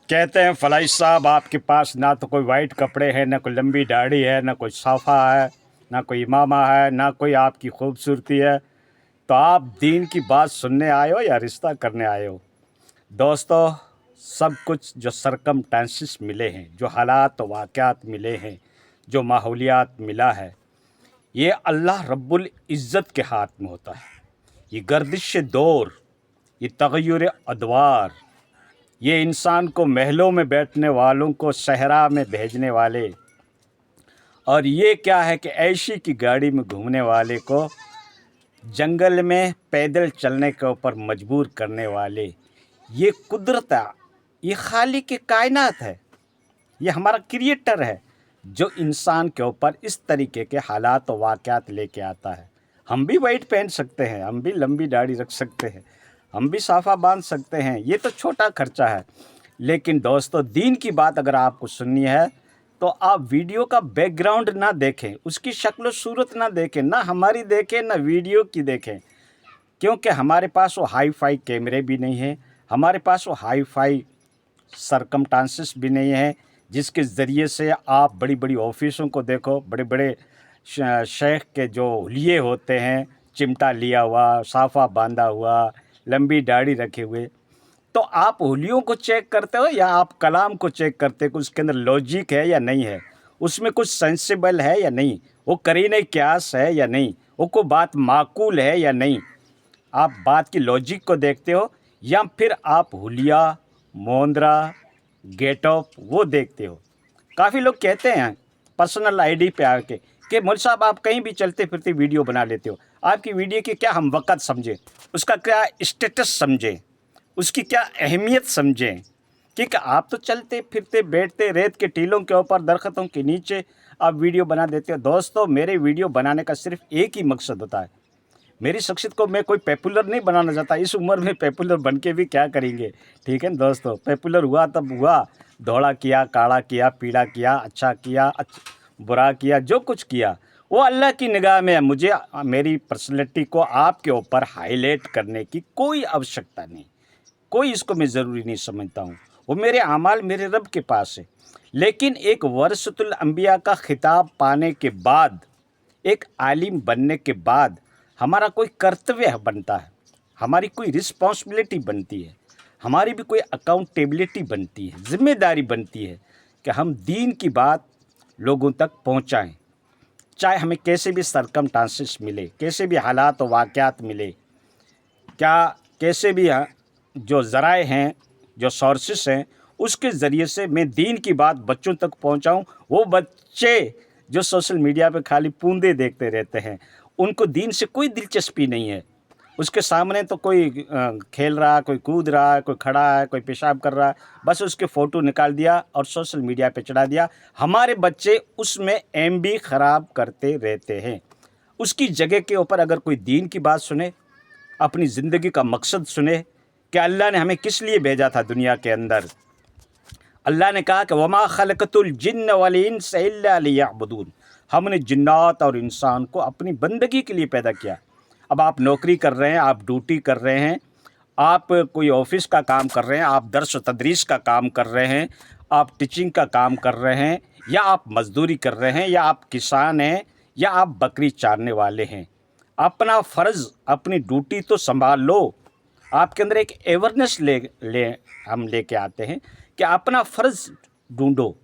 कहते हैं फलाई साहब आपके पास ना तो कोई वाइट कपड़े हैं, ना कोई लंबी दाढ़ी है, ना कोई साफा है, ना कोई इमामा है, ना कोई आपकी खूबसूरती है। तो आप दीन की बात सुनने आए हो या रिश्ता करने आए हो? दोस्तों, सब कुछ जो सरकमस्टेंसेस मिले हैं, जो हालात वाक़यात मिले हैं, जो माहौलियात मिला है, ये अल्लाह रब्बुल इज़्ज़त के हाथ में होता है। ये गर्दिश दौर, ये तग़य्युर अदवार, ये इंसान को महलों में बैठने वालों को सहरा में भेजने वाले, और ये क्या है कि ऐशी की गाड़ी में घूमने वाले को जंगल में पैदल चलने के ऊपर मजबूर करने वाले, ये कुदरत है, ये खालिक कायनात है, ये हमारा क्रिएटर है जो इंसान के ऊपर इस तरीके के हालात और वाक़यात लेके आता है। हम भी वाइट पहन सकते हैं, हम भी लंबी दाढ़ी रख सकते हैं, हम भी साफ़ा बांध सकते हैं, ये तो छोटा खर्चा है। लेकिन दोस्तों, दीन की बात अगर आपको सुननी है तो आप वीडियो का बैकग्राउंड ना देखें, उसकी शक्ल सूरत ना देखें, ना हमारी देखें ना वीडियो की देखें, क्योंकि हमारे पास वो हाई फाई कैमरे भी नहीं हैं, हमारे पास वो हाई फाई सरकमस्टेंसेस भी नहीं है जिसके ज़रिए से आप बड़ी बड़ी ऑफिसों को देखो, बड़े बड़े शेख के जो लिए होते हैं, चिमटा लिया हुआ, साफ़ा बांधा हुआ, लंबी दाढ़ी रखे हुए, तो आप हुलियों को चेक करते हो या आप कलाम को चेक करते हो कि उसके अंदर लॉजिक है या नहीं है, उसमें कुछ सेंसिबल है या नहीं, वो करीने क्यास है या नहीं, वो कोई बात माकूल है या नहीं। आप बात की लॉजिक को देखते हो या फिर आप हुलिया, मोंदरा, गेटअप वो देखते हो। काफ़ी लोग कहते हैं पर्सनल आईडी पे आके कि मौलवी साहब आप कहीं भी चलते फिरते वीडियो बना लेते हो, आपकी वीडियो की क्या हम वक़्त समझें, उसका क्या स्टेटस समझें, उसकी क्या अहमियत समझें, क्योंकि आप तो चलते फिरते बैठते रेत के टीलों के ऊपर दरख्तों के नीचे आप वीडियो बना देते हो। दोस्तों, मेरे वीडियो बनाने का सिर्फ एक ही मकसद होता है, मेरी शख्सियत को मैं कोई पॉपुलर नहीं बनाना चाहता। इस उम्र में पॉपुलर बन के भी क्या करेंगे, ठीक है दोस्तों। पॉपुलर हुआ तब हुआ, धोड़ा किया, काला किया, पीला किया, अच्छा किया, बुरा किया, जो कुछ किया वो अल्लाह की निगाह में है। मुझे मेरी पर्सनैलिटी को आपके ऊपर हाईलाइट करने की कोई आवश्यकता नहीं, कोई इसको मैं ज़रूरी नहीं समझता हूँ। वो मेरे अमाल मेरे रब के पास है। लेकिन एक वरसतुल अंबिया का खिताब पाने के बाद, एक आलिम बनने के बाद हमारा कोई कर्तव्य बनता है, हमारी कोई रिस्पॉन्सिबिलिटी बनती है, हमारी भी कोई अकाउंटेबिलिटी बनती है, ज़िम्मेदारी बनती है कि हम दीन की बात लोगों तक पहुंचाएं, चाहे हमें कैसे भी सरकमस्टेंसेस मिले, कैसे भी हालात और वाक़यात मिले, क्या कैसे भी जो ज़राए हैं, जो सोर्सेस हैं, उसके ज़रिए से मैं दीन की बात बच्चों तक पहुंचाऊं। वो बच्चे जो सोशल मीडिया पे खाली पूंदे देखते रहते हैं, उनको दीन से कोई दिलचस्पी नहीं है। उसके सामने तो कोई खेल रहा है, कोई कूद रहा है, कोई खड़ा है, कोई पेशाब कर रहा है, बस उसके फ़ोटो निकाल दिया और सोशल मीडिया पे चढ़ा दिया। हमारे बच्चे उसमें एमबी ख़राब करते रहते हैं। उसकी जगह के ऊपर अगर कोई दीन की बात सुने, अपनी ज़िंदगी का मकसद सुने कि अल्लाह ने हमें किस लिए भेजा था दुनिया के अंदर। अल्लाह ने कहा कि वमा खलक़तुल जिन्न वल इंस इल्ला लियअबुदून, हमने जिन्नात और इंसान को अपनी बंदगी के लिए पैदा किया। अब आप नौकरी कर रहे हैं, आप ड्यूटी कर रहे हैं, आप कोई ऑफिस का काम कर रहे हैं, आप दर्स व तदरीस का काम कर रहे हैं, आप टीचिंग का काम कर रहे हैं, या आप मज़दूरी कर रहे हैं, या आप किसान हैं, या आप बकरी चारने वाले हैं, अपना फ़र्ज़ अपनी ड्यूटी तो संभाल लो। आपके अंदर एक अवेयरनेस हम लेके आते हैं कि अपना फ़र्ज़ ढूंढो,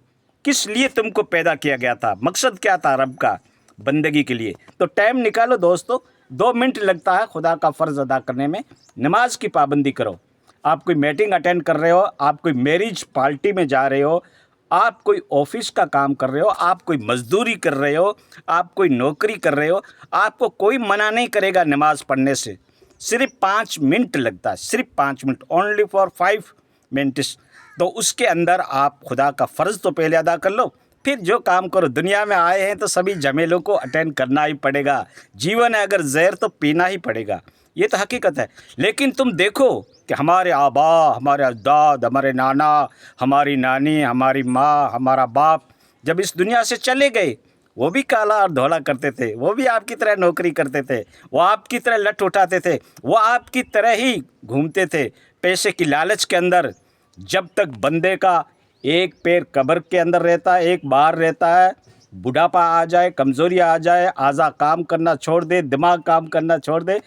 किस लिए तुमको पैदा किया गया था, मकसद क्या था रब का, बंदगी के लिए। तो टाइम निकालो दोस्तों, 2 मिनट लगता है खुदा का फ़र्ज़ अदा करने में। नमाज की पाबंदी करो। आप कोई मीटिंग अटेंड कर रहे हो, आप कोई मैरिज पार्टी में जा रहे हो, आप कोई ऑफिस का काम कर रहे हो, आप कोई मज़दूरी कर रहे हो, आप कोई नौकरी कर रहे हो, आपको कोई मना नहीं करेगा नमाज़ पढ़ने से। सिर्फ 5 मिनट लगता है, सिर्फ 5 मिनट, ओनली फॉर 5 मिनट्स। तो उसके अंदर आप खुदा का फ़र्ज़ तो पहले अदा कर लो, फिर जो काम करो। दुनिया में आए हैं तो सभी झमेलों को अटेंड करना ही पड़ेगा। जीवन है अगर ज़हर तो पीना ही पड़ेगा, ये तो हकीकत है। लेकिन तुम देखो कि हमारे आबा, हमारे अजदाद, हमारे नाना, हमारी नानी, हमारी माँ, हमारा बाप जब इस दुनिया से चले गए, वो भी काला और धोला करते थे, वो भी आपकी तरह नौकरी करते थे, वो आपकी तरह लठ उठाते थे, वो आपकी तरह ही घूमते थे पैसे की लालच के अंदर। जब तक बंदे का एक पैर कब्र के अंदर रहता है, एक बाहर रहता है, बुढ़ापा आ जाए, कमज़ोरी आ जाए, आज़ा काम करना छोड़ दे, दिमाग काम करना छोड़ दे,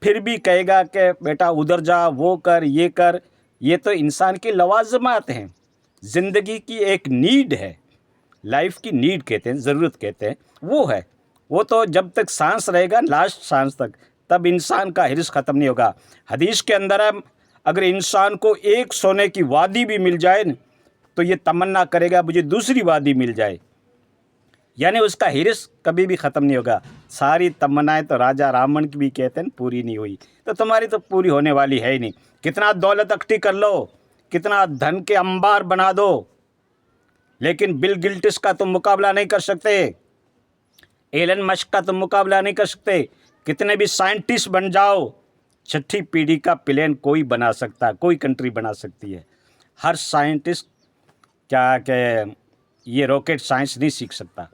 फिर भी कहेगा कि बेटा उधर जा, वो कर, ये कर। ये तो इंसान की लवाजमात हैं, ज़िंदगी की एक नीड है, लाइफ की नीड कहते हैं, ज़रूरत कहते हैं, वो है। वो तो जब तक सांस रहेगा, लास्ट सांस तक, तब इंसान का हिर्स ख़त्म नहीं होगा। हदीस के अंदर है, अगर इंसान को एक सोने की वादी भी मिल जाए न, तो ये तमन्ना करेगा मुझे दूसरी वादी मिल जाए, यानी उसका हिर्स कभी भी ख़त्म नहीं होगा। सारी तमन्नाएं तो राजा रावण की भी कहते हैं पूरी नहीं हुई, तो तुम्हारी तो पूरी होने वाली है ही नहीं। कितना दौलत इकट्ठी कर लो, कितना धन के अंबार बना दो, लेकिन बिल गेट्स का तुम मुकाबला नहीं कर सकते, एलन मस्क का तुम मुकाबला नहीं कर सकते। कितने भी साइंटिस्ट बन जाओ, छठी पीढ़ी का प्लेन कोई बना सकता है, कोई कंट्री बना सकती है। हर साइंटिस्ट क्या कि ये रॉकेट साइंस नहीं सीख सकता।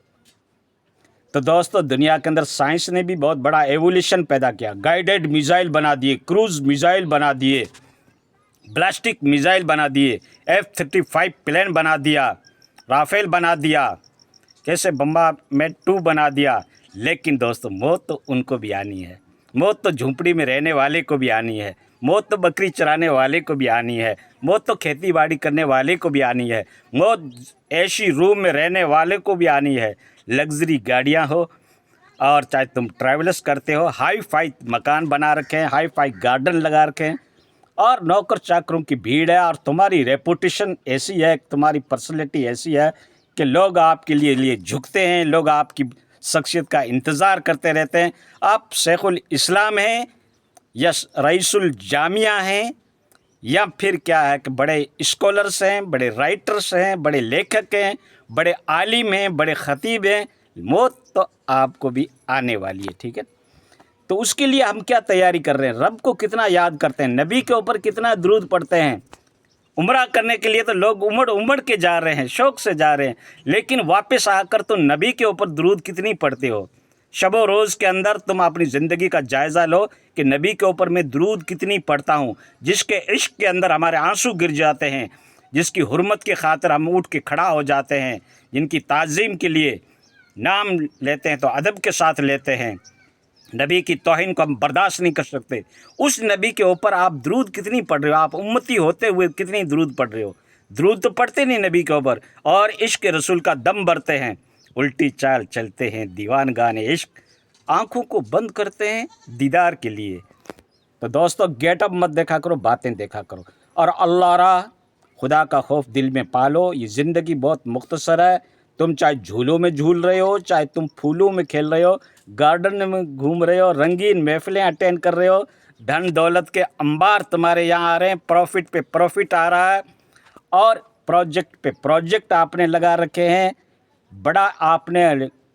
तो दोस्तों, दुनिया के अंदर साइंस ने भी बहुत बड़ा एवोल्यूशन पैदा किया। गाइडेड मिसाइल बना दिए, क्रूज मिसाइल बना दिए, बैलिस्टिक मिसाइल बना दिए, F-35 प्लेन बना दिया, राफेल बना दिया, कैसे बम्बा में 2 बना दिया। लेकिन दोस्तों, मौत तो उनको भी आनी है। मौत तो झोंपड़ी में रहने वाले को भी आनी है, मौत तो बकरी चराने वाले को भी आनी है, मौत तो खेती बाड़ी करने वाले को भी आनी है, मौत ऐसी रूम में रहने वाले को भी आनी है। लग्जरी गाड़ियाँ हो और चाहे तुम ट्रैवलर्स करते हो, हाई फाई मकान बना रखे हैं, हाई फाई गार्डन लगा रखे हैं, और नौकर चाकरों की भीड़ है, और तुम्हारी रेपुटेशन ऐसी है, तुम्हारी पर्सनैलिटी ऐसी है कि लोग आपके लिए झुकते हैं, लोग आपकी शख्सियत का इंतज़ार करते रहते हैं। आप शेखुल इस्लाम हैं या रईसुल जामिया हैं, या फिर क्या है कि बड़े स्कॉलर्स हैं, बड़े राइटर्स हैं, बड़े लेखक हैं, बड़े आलिम हैं, बड़े ख़तीब हैं, मौत तो आपको भी आने वाली है। ठीक है, तो उसके लिए हम क्या तैयारी कर रहे हैं? रब को कितना याद करते हैं, नबी के ऊपर कितना दरूद पढ़ते हैं। उम्रा करने के लिए तो लोग उमड़ के जा रहे हैं, शौक़ से जा रहे हैं, लेकिन वापस आकर तो नबी के ऊपर दरूद कितनी पढ़ते हो? शबो रोज़ के अंदर तुम अपनी ज़िंदगी का जायज़ा लो कि नबी के ऊपर मैं दरूद कितनी पढ़ता हूँ, जिसके इश्क के अंदर हमारे आंसू गिर जाते हैं, जिसकी हुर्मत के खातिर हम उठ के खड़ा हो जाते हैं, जिनकी ताज़ीम के लिए नाम लेते हैं तो अदब के साथ लेते हैं। नबी की तौहीन को हम बर्दाश्त नहीं कर सकते। उस नबी के ऊपर आप दरूद कितनी पढ़ रहे हो? आप उम्मती होते हुए कितनी दरूद पढ़ रहे हो? दरूद तो पढ़ते नहीं नबी के ऊपर, और इश्क रसूल का दम भरते हैं, उल्टी चाल चलते हैं, दीवान गाने इश्क, आँखों को बंद करते हैं दीदार के लिए। तो दोस्तों, गेटअप मत देखा करो, बातें देखा करो, और अल्लाह रा खुदा का खौफ दिल में पालो। ये ज़िंदगी बहुत मुख्तसर है। तुम चाहे झूलों में झूल रहे हो, चाहे तुम फूलों में खेल रहे हो, गार्डन में घूम रहे हो, रंगीन महफिलें अटेंड कर रहे हो, धन दौलत के अंबार तुम्हारे यहाँ आ रहे हैं, प्रॉफिट पे प्रॉफिट आ रहा है, और प्रोजेक्ट पे प्रोजेक्ट आपने लगा रखे हैं, बड़ा आपने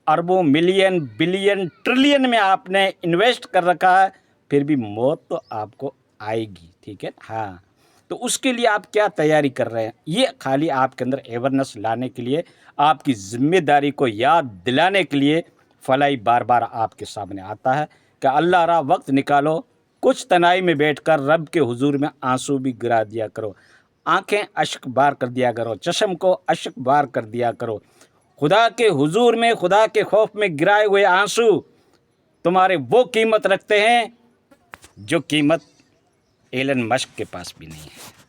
अरबों मिलियन बिलियन ट्रिलियन में आपने इन्वेस्ट कर रखा है, फिर भी मौत तो आपको आएगी। ठीक है, हाँ, तो उसके लिए आप क्या तैयारी कर रहे हैं? ये खाली आपके अंदर अवेयरनेस लाने के लिए, आपकी ज़िम्मेदारी को याद दिलाने के लिए फलाई बार बार आपके सामने आता है कि अल्लाह रा वक्त निकालो, कुछ तनाई में बैठकर रब के हुजूर में आंसू भी गिरा दिया करो, आंखें अश्क बार कर दिया करो, चश्म को अश्क बार कर दिया करो। खुदा के हुजूर में, खुदा के खौफ में गिराए हुए आंसू तुम्हारे वो कीमत रखते हैं जो कीमत एलन मस्क के पास भी नहीं है।